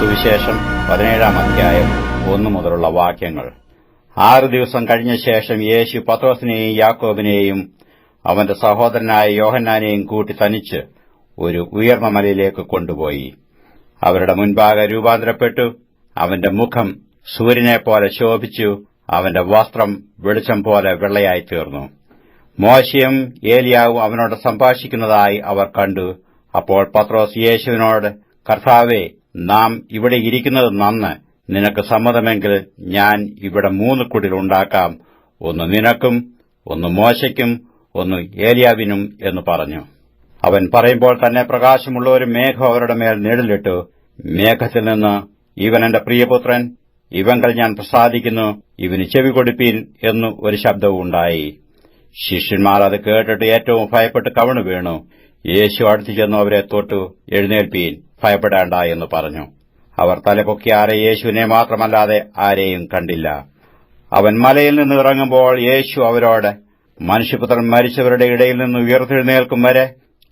സുവിശേഷം 17-ാം അധ്യായം 1 മുതലുള്ള വാക്യങ്ങൾ. 6 ദിവസം കഴിഞ്ഞ ശേഷം യേശു പത്രോസിനെയും യാക്കോബിനെയും അവന്റെ സഹോദരനായ യോഹന്നാനെയും കൂട്ടി തനിച്ച് ഒരു ഉയർന്ന മലയിലേക്ക് കൊണ്ടുപോയി. അവരുടെ മുൻപാകെ രൂപാന്തരപ്പെട്ടു. അവന്റെ മുഖം സൂര്യനെപ്പോലെ ശോഭിച്ചു. അവന്റെ വസ്ത്രം വെളിച്ചം പോലെ വെള്ളയായിത്തീർന്നു. മോശയും ഏലിയാവും അവനോട് സംഭാഷിക്കുന്നതായി അവർ കണ്ടു. അപ്പോൾ പത്രോസ് യേശുവിനോട്, കർത്താവേ, നാം ഇവിടെ ഇരിക്കുന്നത് നന്ന്. നിനക്ക് സമ്മതമെങ്കിൽ ഞാൻ ഇവിടെ 3 കുടിൽ ഉണ്ടാക്കാം, ഒന്ന് നിനക്കും, ഒന്ന് മോശയ്ക്കും, ഒന്ന് ഏലിയാവിനും എന്ന് പറഞ്ഞു. അവൻ പറയുമ്പോൾ തന്നെ പ്രകാശമുള്ള ഒരു മേഘം അവരുടെ മേൽ നിഴലിട്ടു. മേഘത്തിൽ നിന്ന്, ഇവൻ എന്റെ പ്രിയപുത്രൻ, ഇവങ്കൽ ഞാൻ പ്രസാദിക്കുന്നു, ഇവന് ചെവി കൊടുപ്പീൻ എന്നു ഒരു ശബ്ദവും ഉണ്ടായി. ശിഷ്യന്മാർ അത് കേട്ടിട്ട് ഏറ്റവും ഭയപ്പെട്ട് കവിണു വീണു. യേശു അടുത്തു ചെന്നു അവരെ തൊട്ടു, എഴുന്നേൽപ്പീൻ, ഭയപ്പെടേണ്ട എന്ന് പറഞ്ഞു. അവർ തലപൊക്കിയാറെ യേശുവിനെ മാത്രമല്ലാതെ ആരെയും കണ്ടില്ല. അവൻ മലയിൽ നിന്ന് ഇറങ്ങുമ്പോൾ യേശു അവരോട്, മനുഷ്യപുത്രൻ മരിച്ചവരുടെ ഇടയിൽ നിന്ന് ഉയർത്തെഴുന്നേൽക്കും വരെ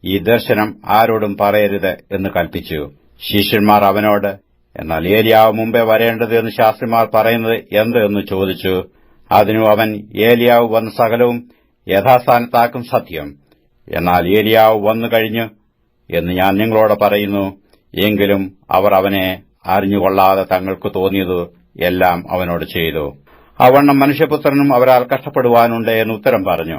ഈ ദർശനം ആരോടും പറയരുത് എന്ന് കൽപ്പിച്ചു. ശിഷ്യന്മാർ അവനോട്, എന്നാൽ ഏലിയാവ് മുമ്പേ വരേണ്ടത് എന്ന് ശാസ്ത്രിമാർ പറയുന്നത് എന്ത് എന്ന് ചോദിച്ചു. അതിനു അവൻ, ഏലിയാവ് വന്ന സകലവും യഥാസ്ഥാനത്താക്കും സത്യം. എന്നാൽ ഏലിയാവ് വന്നു കഴിഞ്ഞു എന്ന് ഞാൻ നിങ്ങളോട് പറയുന്നു. എങ്കിലും അവർ അവനെ അറിഞ്ഞുകൊള്ളാതെ തങ്ങൾക്ക് തോന്നിയതു എല്ലാം അവനോട് ചെയ്തു. അവണ്ണം മനുഷ്യപുത്രനും അവരാൽ കഷ്ടപ്പെടുവാനുണ്ട് എന്ന് ഉത്തരം പറഞ്ഞു.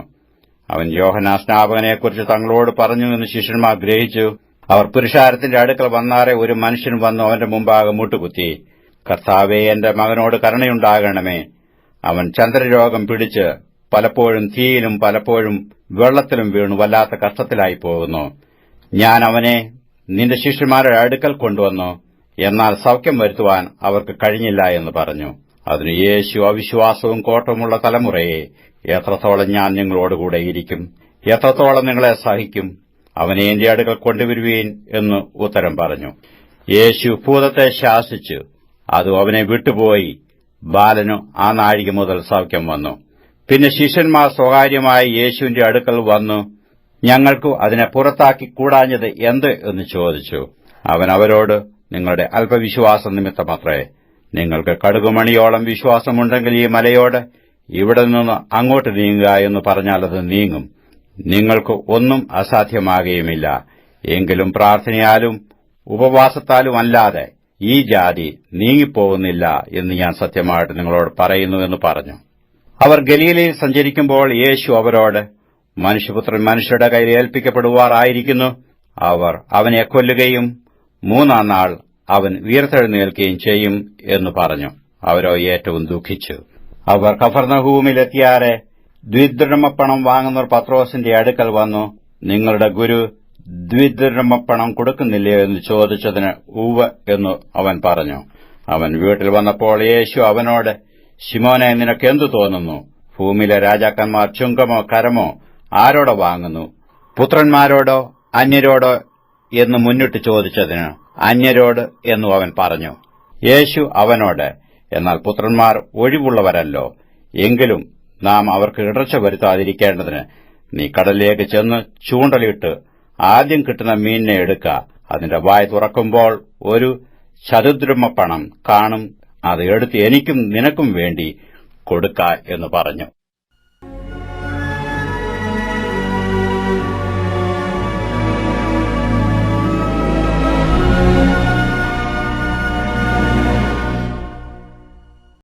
അവൻ യോഹന്നാൻ സ്നാപകനെക്കുറിച്ച് തങ്ങളോട് പറഞ്ഞു എന്ന് ശിഷ്യന്മാർ ഗ്രഹിച്ചു. അവർ പുരുഷാരത്തിന്റെ അടുക്കൽ വന്നാറെ ഒരു മനുഷ്യൻ വന്നു അവന്റെ മുമ്പാകെ മുട്ടുകുത്തി, കർത്താവേ, എന്റെ മകനോട് കരുണയുണ്ടാകണമേ. അവൻ ചന്ദ്രരോഗം പിടിച്ച് പലപ്പോഴും തീയിലും പലപ്പോഴും വെള്ളത്തിലും വീണു വല്ലാത്ത കഷ്ടത്തിലായി പോകുന്നു. ഞാൻ അവനെ നിന്റെ ശിഷ്യന്മാരുടെ അടുക്കൽ കൊണ്ടുവന്നു, എന്നാൽ സൌഖ്യം വരുത്തുവാൻ അവർക്ക് കഴിഞ്ഞില്ല എന്ന് പറഞ്ഞു. അതിന് യേശു, അവിശ്വാസവും കോട്ടവുമുള്ള തലമുറയെ, എത്രത്തോളം ഞാൻ നിങ്ങളോടുകൂടെ ഇരിക്കും, എത്രത്തോളം നിങ്ങളെ സഹിക്കും, അവനെ എന്റെ അടുക്കൽ കൊണ്ടുവരുവീൻ എന്ന് ഉത്തരം പറഞ്ഞു. യേശു ഭൂതത്തെ ശാസിച്ചു, അത് അവനെ വിട്ടുപോയി. ബാലനു ആ നാഴിക മുതൽ സൌഖ്യം വന്നു. പിന്നെ ശിഷ്യന്മാർ സ്വകാര്യമായി യേശുവിന്റെ അടുക്കൽ വന്നു, ഞങ്ങൾക്കു അതിനെ പുറത്താക്കി കൂടാഞ്ഞത് എന്ത് എന്ന് ചോദിച്ചു. അവൻ അവരോട്, നിങ്ങളുടെ അല്പവിശ്വാസം നിമിത്തമത്രേ. നിങ്ങൾക്ക് കടുകുമണിയോളം വിശ്വാസമുണ്ടെങ്കിൽ ഈ മലയോട്, ഇവിടെ നിന്ന് അങ്ങോട്ട് നീങ്ങുക എന്ന് പറഞ്ഞാൽ അത് നീങ്ങും. നിങ്ങൾക്ക് ഒന്നും അസാധ്യമാകുകയുമില്ല. എങ്കിലും പ്രാർത്ഥനയാലും ഉപവാസത്താലും അല്ലാതെ ഈ ജാതി നീങ്ങിപ്പോകുന്നില്ല എന്ന് ഞാൻ സത്യമായിട്ട് നിങ്ങളോട് പറയുന്നു എന്ന് പറഞ്ഞു. അവർ ഗലീലയിൽ സഞ്ചരിക്കുമ്പോൾ യേശു അവരോട്, മനുഷ്യപുത്രൻ മനുഷ്യരുടെ കയ്യിൽ ഏൽപ്പിക്കപ്പെടുവാറായിരിക്കുന്നു. അവർ അവനെ കൊല്ലുകയും 3-ാം നാൾ അവൻ ഉയർത്തെഴുന്നേൽക്കുകയും ചെയ്യും എന്ന് പറഞ്ഞു. അവരോ ഏറ്റവും ദുഃഖിച്ചു. അവർ കഫർന്നഹൂമിലെത്തിയാറെ ദ്വിദ്രഹ്മപ്പണം വാങ്ങുന്നവർ പത്രോസിന്റെ അടുക്കൽ വന്നു, നിങ്ങളുടെ ഗുരു ദ്വിദ്രഹ്മപ്പണം കൊടുക്കുന്നില്ലയോ എന്ന് ചോദിച്ചതിന് ഉവ്വ് എന്നു അവൻ പറഞ്ഞു. അവൻ വീട്ടിൽ വന്നപ്പോൾ യേശു അവനോട്, ശിമോനെ, നിനക്കെന്തു തോന്നുന്നു? ഭൂമിയിലെ രാജാക്കന്മാർ ചുങ്കമോ കരമോ ആരോടോ വാങ്ങുന്നു, പുത്രന്മാരോടോ അന്യരോടോ എന്ന് മുന്നിട്ട് ചോദിച്ചതിന് അന്യരോട് എന്നു അവൻ പറഞ്ഞു. യേശു അവനോട്, എന്നാൽ പുത്രന്മാർ ഒഴിവുള്ളവരല്ലോ. എങ്കിലും നാം അവർക്ക് ഇടർച്ച വരുത്താതിരിക്കേണ്ടതിന് നീ കടലിലേക്ക് ചെന്ന് ചൂണ്ടലിട്ട് ആദ്യം കിട്ടുന്ന മീനിനെ എടുക്ക. അതിന്റെ വായ് തുറക്കുമ്പോൾ ഒരു ചതുദ്രഹ്മപ്പണം കാണും. അത് എടുത്ത് എനിക്കും നിനക്കും വേണ്ടി കൊടുക്ക എന്ന് പറഞ്ഞു.